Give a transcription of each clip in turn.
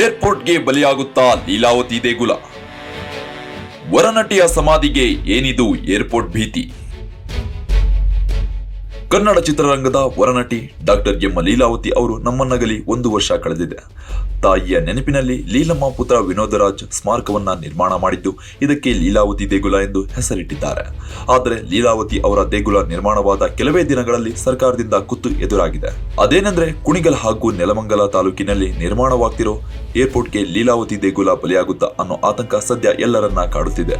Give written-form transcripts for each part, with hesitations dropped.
ಏರ್ಪೋರ್ಟ್ಗೆ ಬಲಿಯಾಗುತ್ತಾ ಲೀಲಾವತಿ ದೇಗುಲ. ವರನಟಿಯ ಸಮಾಧಿಗೆ ಏನಿದು ಏರ್ಪೋರ್ಟ್ ಭೀತಿ? ಕನ್ನಡ ಚಿತ್ರರಂಗದ ವರನಟಿ ಡಾಕ್ಟರ್ ಎಂ ಲೀಲಾವತಿ ಅವರು ನಮ್ಮನ್ನಗಲಿ 1 ವರ್ಷ ಕಳೆದಿದೆ. ತಾಯಿಯ ನೆನಪಿನಲ್ಲಿ ಲೀಲಮ್ಮ ಪುತ್ರ ವಿನೋದರಾಜ್ ಸ್ಮಾರಕವನ್ನ ನಿರ್ಮಾಣ ಮಾಡಿದ್ದು, ಇದಕ್ಕೆ ಲೀಲಾವತಿ ದೇಗುಲ ಎಂದು ಹೆಸರಿಟ್ಟಿದ್ದಾರೆ. ಆದರೆ ಲೀಲಾವತಿ ಅವರ ದೇಗುಲ ನಿರ್ಮಾಣವಾದ ಕೆಲವೇ ದಿನಗಳಲ್ಲಿ ಸರ್ಕಾರದಿಂದ ಕುತ್ತು ಎದುರಾಗಿದೆ. ಅದೇನೆಂದ್ರೆ ಕುಣಿಗಲ್ ಹಾಗೂ ನೆಲಮಂಗಲ ತಾಲೂಕಿನಲ್ಲಿ ನಿರ್ಮಾಣವಾಗ್ತಿರೋ ಏರ್ಪೋರ್ಟ್ಗೆ ಲೀಲಾವತಿ ದೇಗುಲ ಬಲಿಯಾಗುತ್ತಾ ಅನ್ನೋ ಆತಂಕ ಸದ್ಯ ಎಲ್ಲರನ್ನ ಕಾಡುತ್ತಿದೆ.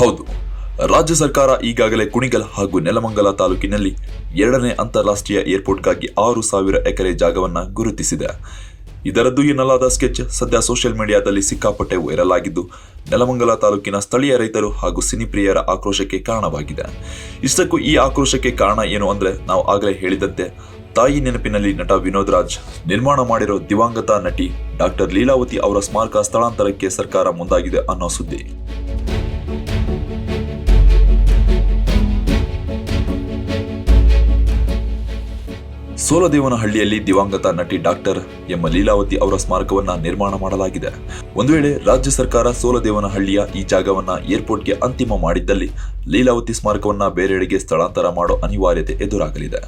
ಹೌದು, ರಾಜ್ಯ ಸರ್ಕಾರ ಈಗಾಗಲೇ ಕುಣಿಗಲ್ ಹಾಗೂ ನೆಲಮಂಗಲ ತಾಲೂಕಿನಲ್ಲಿ 2ನೇ ಅಂತಾರಾಷ್ಟ್ರೀಯ ಏರ್ಪೋರ್ಟ್ಗಾಗಿ 6,000 ಎಕರೆ ಜಾಗವನ್ನ ಗುರುತಿಸಿದೆ. ಇದರದ್ದು ಎನ್ನಲಾದ ಸ್ಕೆಚ್ ಸದ್ಯ ಸೋಷಿಯಲ್ ಮೀಡಿಯಾದಲ್ಲಿ ಸಿಕ್ಕಾಪಟ್ಟೆ ವೈರಲ್ ಆಗಿದ್ದು, ನೆಲಮಂಗಲ ತಾಲೂಕಿನ ಸ್ಥಳೀಯ ರೈತರು ಹಾಗೂ ಸಿನಿಪ್ರಿಯರ ಆಕ್ರೋಶಕ್ಕೆ ಕಾರಣವಾಗಿದೆ. ಇಷ್ಟಕ್ಕೂ ಈ ಆಕ್ರೋಶಕ್ಕೆ ಕಾರಣ ಏನು ಅಂದ್ರೆ, ನಾವು ಆಗಲೇ ಹೇಳಿದಂತೆ ತಾಯಿ ನೆನಪಿನಲ್ಲಿ ನಟ ವಿನೋದರಾಜ್ ನಿರ್ಮಾಣ ಮಾಡಿರೋ ದಿವಂಗತ ನಟಿ ಡಾಕ್ಟರ್ ಲೀಲಾವತಿ ಅವರ ಸ್ಮಾರಕ ಸ್ಥಳಾಂತರಕ್ಕೆ ಸರ್ಕಾರ ಮುಂದಾಗಿದೆ ಅನ್ನೋ ಸುದ್ದಿ. ಸೋಲದೇವನಹಳ್ಳಿಯಲ್ಲಿ ದಿವಂಗತ ನಟಿ ಡಾಕ್ಟರ್ ಎಂ ಲೀಲಾವತಿ ಅವರ ಸ್ಮಾರಕವನ್ನ ನಿರ್ಮಾಣ ಮಾಡಲಾಗಿದೆ. ಒಂದು ವೇಳೆ ರಾಜ್ಯ ಸರ್ಕಾರ ಸೋಲದೇವನಹಳ್ಳಿಯ ಈ ಜಾಗವನ್ನ ಏರ್ಪೋರ್ಟ್ಗೆ ಅಂತಿಮ ಮಾಡಿದ್ದಲ್ಲಿ ಲೀಲಾವತಿ ಸ್ಮಾರಕವನ್ನ ಬೇರೆಡೆಗೆ ಸ್ಥಳಾಂತರ ಮಾಡೋ ಅನಿವಾರ್ಯತೆ ಎದುರಾಗಲಿದೆ.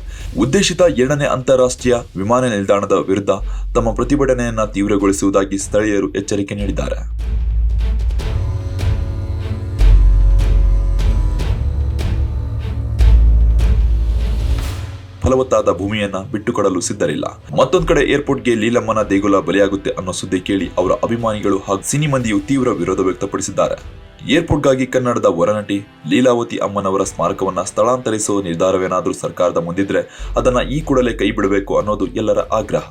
ಉದ್ದೇಶಿತ 2ನೇ ಅಂತಾರಾಷ್ಟ್ರೀಯ ವಿಮಾನ ನಿಲ್ದಾಣದ ವಿರುದ್ಧ ತಮ್ಮ ಪ್ರತಿಭಟನೆಯನ್ನ ತೀವ್ರಗೊಳಿಸುವುದಾಗಿ ಸ್ಥಳೀಯರು ಎಚ್ಚರಿಕೆ ನೀಡಿದ್ದಾರೆ. ಫಲವತ್ತಾದ ಭೂಮಿಯನ್ನ ಬಿಟ್ಟುಕೊಡಲು ಸಿದ್ಧರಿಲ್ಲ. ಮತ್ತೊಂದು ಕಡೆ ಏರ್ಪೋರ್ಟ್ಗೆ ಲೀಲಮ್ಮನ ದೇಗುಲ ಬಲಿಯಾಗುತ್ತೆ ಅನ್ನೋ ಸುದ್ದಿ ಕೇಳಿ ಅವರ ಅಭಿಮಾನಿಗಳು ಹಾಗೂ ಸಿನಿ ಮಂದಿಯು ತೀವ್ರ ವಿರೋಧ ವ್ಯಕ್ತಪಡಿಸಿದ್ದಾರೆ. ಏರ್ಪೋರ್ಟ್ಗಾಗಿ ಕನ್ನಡದ ವರನಟಿ ಲೀಲಾವತಿ ಅಮ್ಮನವರ ಸ್ಮಾರಕವನ್ನ ಸ್ಥಳಾಂತರಿಸುವ ನಿರ್ಧಾರವೇನಾದರೂ ಸರ್ಕಾರದ ಮುಂದಿದ್ರೆ ಅದನ್ನ ಈ ಕೂಡಲೇ ಕೈ ಬಿಡಬೇಕು ಅನ್ನೋದು ಎಲ್ಲರ ಆಗ್ರಹ.